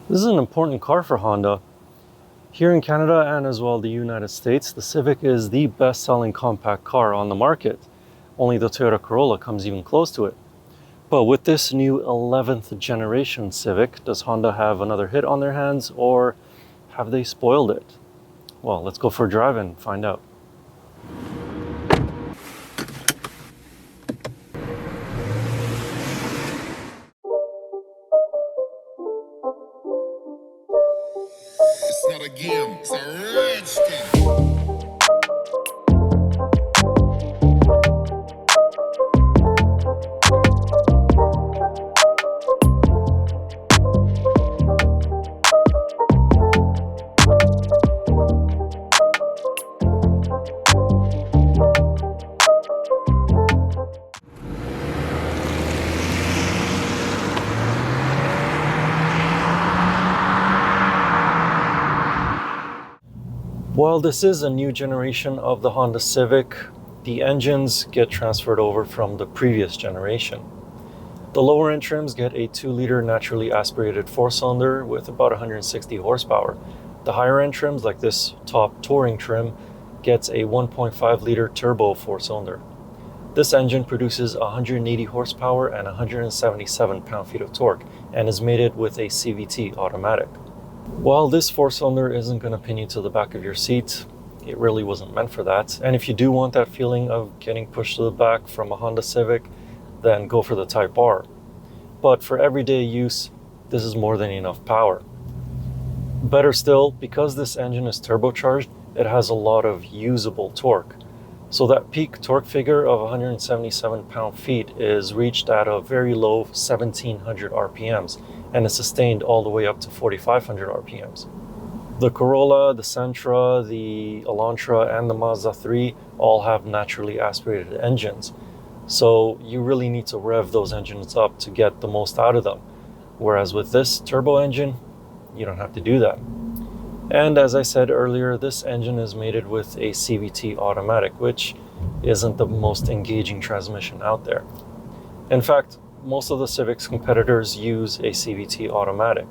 This is an important car for Honda. Here in Canada and as well the United States, the Civic is the best-selling compact car on the market. Only the Toyota Corolla comes even close to it. But with this new 11th generation Civic, does Honda have another hit on their hands or have they spoiled it? Well, let's go for a drive and find out. It's not a game, it's a rich thing. While this is a new generation of the Honda Civic, the engines get transferred over from the previous generation. The lower end trims get a 2-liter naturally aspirated 4-cylinder with about 160 horsepower. The higher end trims, like this top touring trim, gets a 1.5-liter turbo 4-cylinder. This engine produces 180 horsepower and 177 pound-feet of torque and is mated with a CVT automatic. While this 4-cylinder isn't going to pin you to the back of your seat, it really wasn't meant for that. And if you do want that feeling of getting pushed to the back from a Honda Civic, then go for the Type R. But for everyday use, this is more than enough power. Better still, because this engine is turbocharged, it has a lot of usable torque. So that peak torque figure of 177 pound-feet is reached at a very low 1700 RPMs and is sustained all the way up to 4500 RPMs. The Corolla, the Sentra, the Elantra, and the Mazda 3 all have naturally aspirated engines. So you really need to rev those engines up to get the most out of them. Whereas with this turbo engine, you don't have to do that. And as I said earlier, this engine is mated with a CVT automatic, which isn't the most engaging transmission out there. In fact, most of the Civic's competitors use a CVT automatic,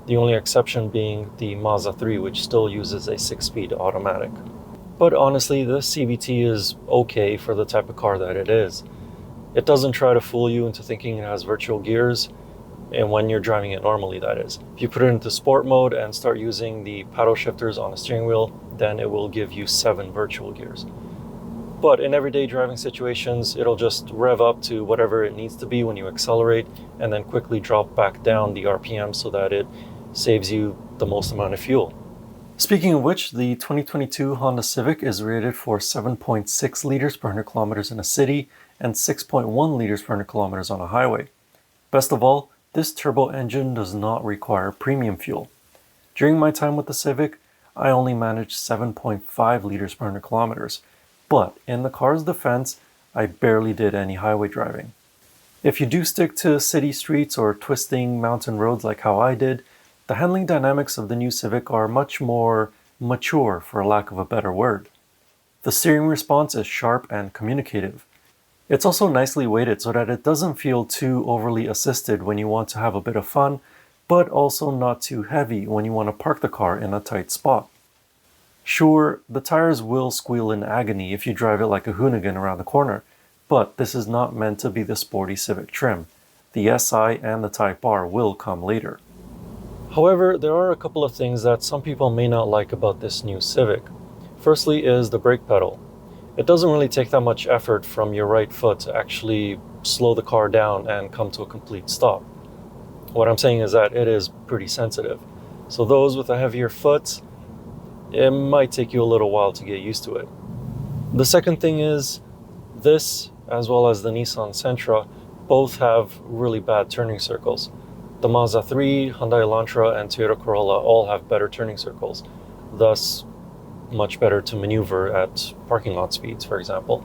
the only exception being the Mazda 3, which still uses a 6-speed automatic. But honestly, this CVT is okay for the type of car that it is. It doesn't try to fool you into thinking it has virtual gears, and when you're driving it normally, that is. If you put it into sport mode and start using the paddle shifters on a steering wheel, then it will give you 7 virtual gears. But in everyday driving situations, it'll just rev up to whatever it needs to be when you accelerate and then quickly drop back down the RPM so that it saves you the most amount of fuel. Speaking of which, the 2022 Honda Civic is rated for 7.6 liters per 100 kilometers in a city and 6.1 liters per 100 kilometers on a highway. Best of all, this turbo engine does not require premium fuel. During my time with the Civic, I only managed 7.5 liters per 100 kilometers, but in the car's defense, I barely did any highway driving. If you do stick to city streets or twisting mountain roads like how I did, the handling dynamics of the new Civic are much more mature, for lack of a better word. The steering response is sharp and communicative. It's also nicely weighted so that it doesn't feel too overly assisted when you want to have a bit of fun, but also not too heavy when you want to park the car in a tight spot. Sure, the tires will squeal in agony if you drive it like a hoonigan around the corner, but this is not meant to be the sporty Civic trim. The SI and the Type R will come later. However, there are a couple of things that some people may not like about this new Civic. Firstly is the brake pedal. It doesn't really take that much effort from your right foot to actually slow the car down and come to a complete stop. What I'm saying is that it is pretty sensitive. So those with a heavier foot, it might take you a little while to get used to it. The second thing is this, as well as the Nissan Sentra, both have really bad turning circles. The Mazda 3, Hyundai Elantra, and Toyota Corolla all have better turning circles, thus much better to maneuver at parking lot speeds, for example.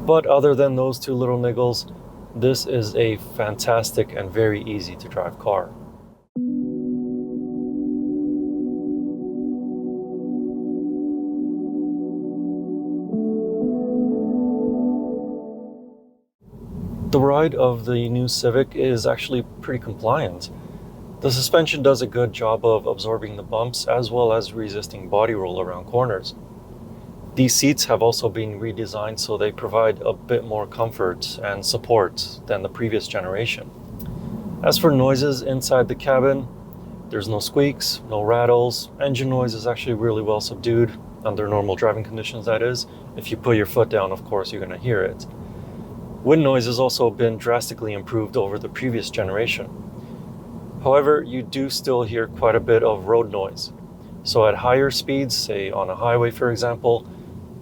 But other than those two little niggles, this is a fantastic and very easy to drive car. The ride of the new Civic is actually pretty compliant. The suspension does a good job of absorbing the bumps as well as resisting body roll around corners. These seats have also been redesigned so they provide a bit more comfort and support than the previous generation. As for noises inside the cabin, there's no squeaks, no rattles. Engine noise is actually really well subdued, under normal driving conditions that is. If you put your foot down, of course, you're going to hear it. Wind noise has also been drastically improved over the previous generation. However, you do still hear quite a bit of road noise. So at higher speeds, say on a highway for example,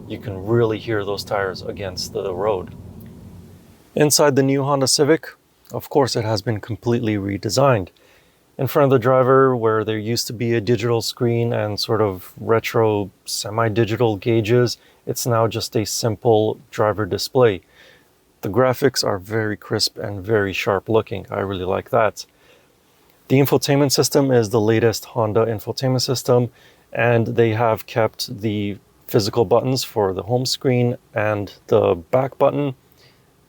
you can really hear those tires against the road. Inside the new Honda Civic, of course it has been completely redesigned. In front of the driver, where there used to be a digital screen and sort of retro semi-digital gauges, it's now just a simple driver display. The graphics are very crisp and very sharp looking. I really like that. The infotainment system is the latest Honda infotainment system, and they have kept the physical buttons for the home screen and the back button.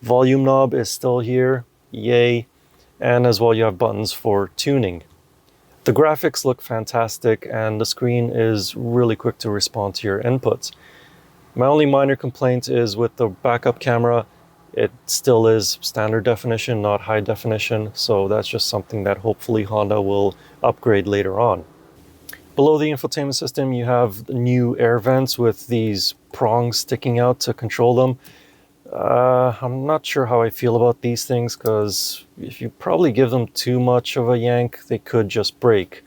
Volume knob is still here, yay, and as well you have buttons for tuning. The graphics look fantastic and the screen is really quick to respond to your inputs. My only minor complaint is with the backup camera. It still is standard definition, not high definition, so that's just something that hopefully Honda will upgrade later on. Below the infotainment system, you have new air vents with these prongs sticking out to control them. I'm not sure how I feel about these things, because if you probably give them too much of a yank, they could just break.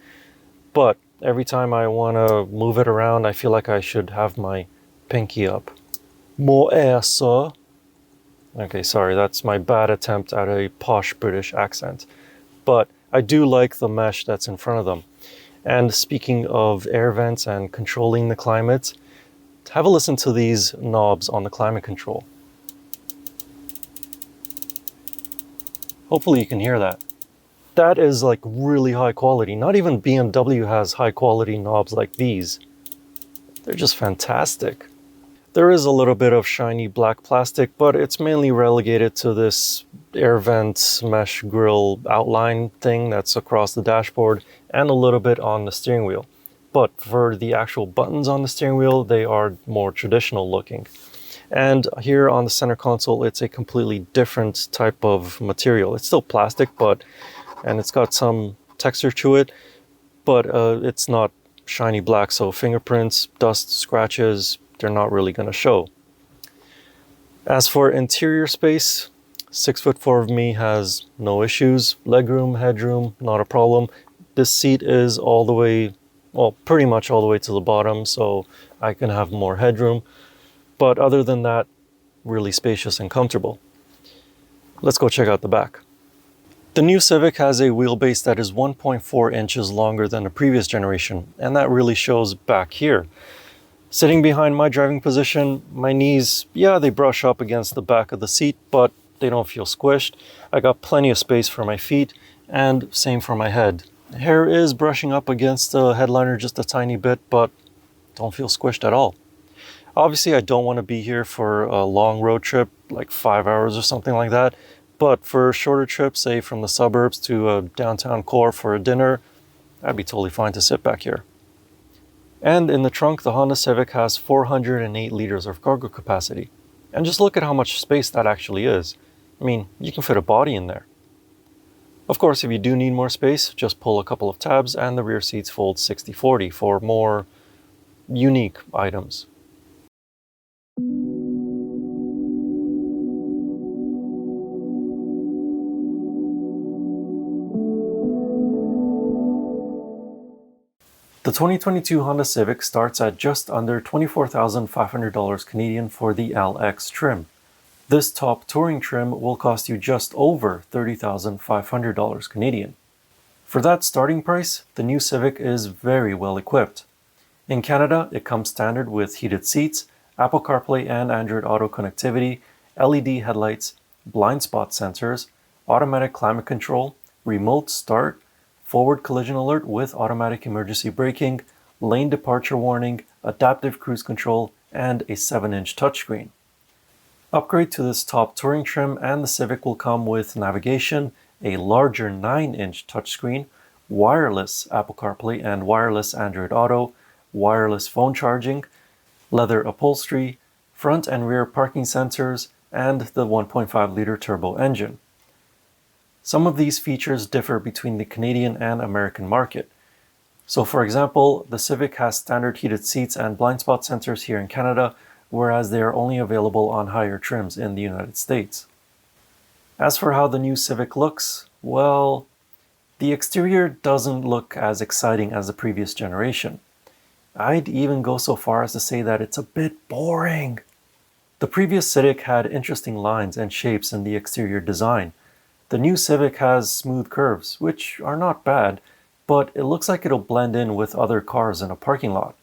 But every time I want to move it around, I feel like I should have my pinky up. More air, sir. Okay, sorry, that's my bad attempt at a posh British accent. But I do like the mesh that's in front of them. And speaking of air vents and controlling the climate, have a listen to these knobs on the climate control. Hopefully you can hear that. That is like really high quality. Not even BMW has high quality knobs like these. They're just fantastic. There is a little bit of shiny black plastic, but it's mainly relegated to this air vent mesh grille outline thing that's across the dashboard and a little bit on the steering wheel. But for the actual buttons on the steering wheel, they are more traditional looking. And here on the center console, it's a completely different type of material. It's still plastic, and it's got some texture to it, but it's not shiny black, so fingerprints, dust, scratches, they're not really going to show. As for interior space, 6'4" of me has no issues. Legroom, headroom, not a problem. This seat is all the way, well, pretty much all the way to the bottom, so I can have more headroom. But other than that, really spacious and comfortable. Let's go check out the back. The new Civic has a wheelbase that is 1.4 inches longer than the previous generation, and that really shows back here. Sitting behind my driving position, my knees, yeah, they brush up against the back of the seat, but they don't feel squished. I got plenty of space for my feet, and same for my head. Hair is brushing up against the headliner just a tiny bit, but don't feel squished at all. Obviously, I don't want to be here for a long road trip, like 5 hours or something like that, but for shorter trips, say from the suburbs to a downtown core for a dinner, I'd be totally fine to sit back here. And in the trunk, the Honda Civic has 408 liters of cargo capacity. And just look at how much space that actually is. I mean, you can fit a body in there. Of course, if you do need more space, just pull a couple of tabs and the rear seats fold 60/40 for more unique items. The 2022 Honda Civic starts at just under $24,500 Canadian for the LX trim. This top touring trim will cost you just over $30,500 Canadian. For that starting price, the new Civic is very well equipped. In Canada, it comes standard with heated seats, Apple CarPlay and Android Auto connectivity, LED headlights, blind spot sensors, automatic climate control, remote start, forward collision alert with automatic emergency braking, lane departure warning, adaptive cruise control, and a 7-inch touchscreen. Upgrade to this top touring trim and the Civic will come with navigation, a larger 9-inch touchscreen, wireless Apple CarPlay and wireless Android Auto, wireless phone charging, leather upholstery, front and rear parking sensors, and the 1.5-liter turbo engine. Some of these features differ between the Canadian and American market. So for example, the Civic has standard heated seats and blind spot sensors here in Canada, whereas they are only available on higher trims in the United States. As for how the new Civic looks, well, the exterior doesn't look as exciting as the previous generation. I'd even go so far as to say that it's a bit boring. The previous Civic had interesting lines and shapes in the exterior design. The new Civic has smooth curves, which are not bad, but it looks like it'll blend in with other cars in a parking lot.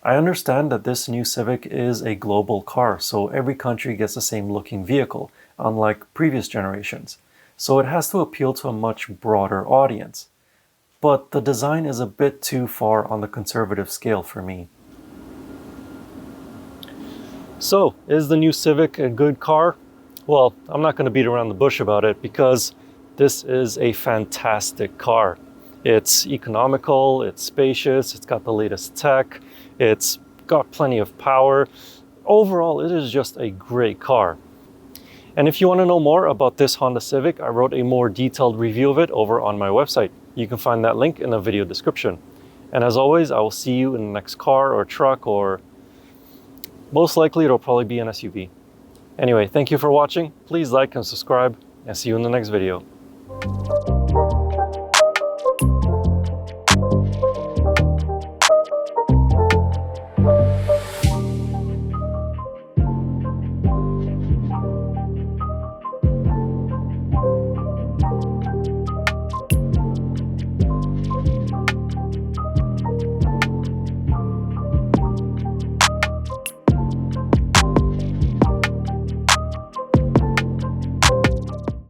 I understand that this new Civic is a global car, so every country gets the same looking vehicle, unlike previous generations, so it has to appeal to a much broader audience. But the design is a bit too far on the conservative scale for me. So, is the new Civic a good car? Well, I'm not going to beat around the bush about it because this is a fantastic car. It's economical, it's spacious, it's got the latest tech, it's got plenty of power. Overall, it is just a great car. And if you want to know more about this Honda Civic, I wrote a more detailed review of it over on my website. You can find that link in the video description. And as always, I will see you in the next car or truck, or most likely it'll probably be an SUV. Anyway, thank you for watching. Please like and subscribe, and see you in the next video.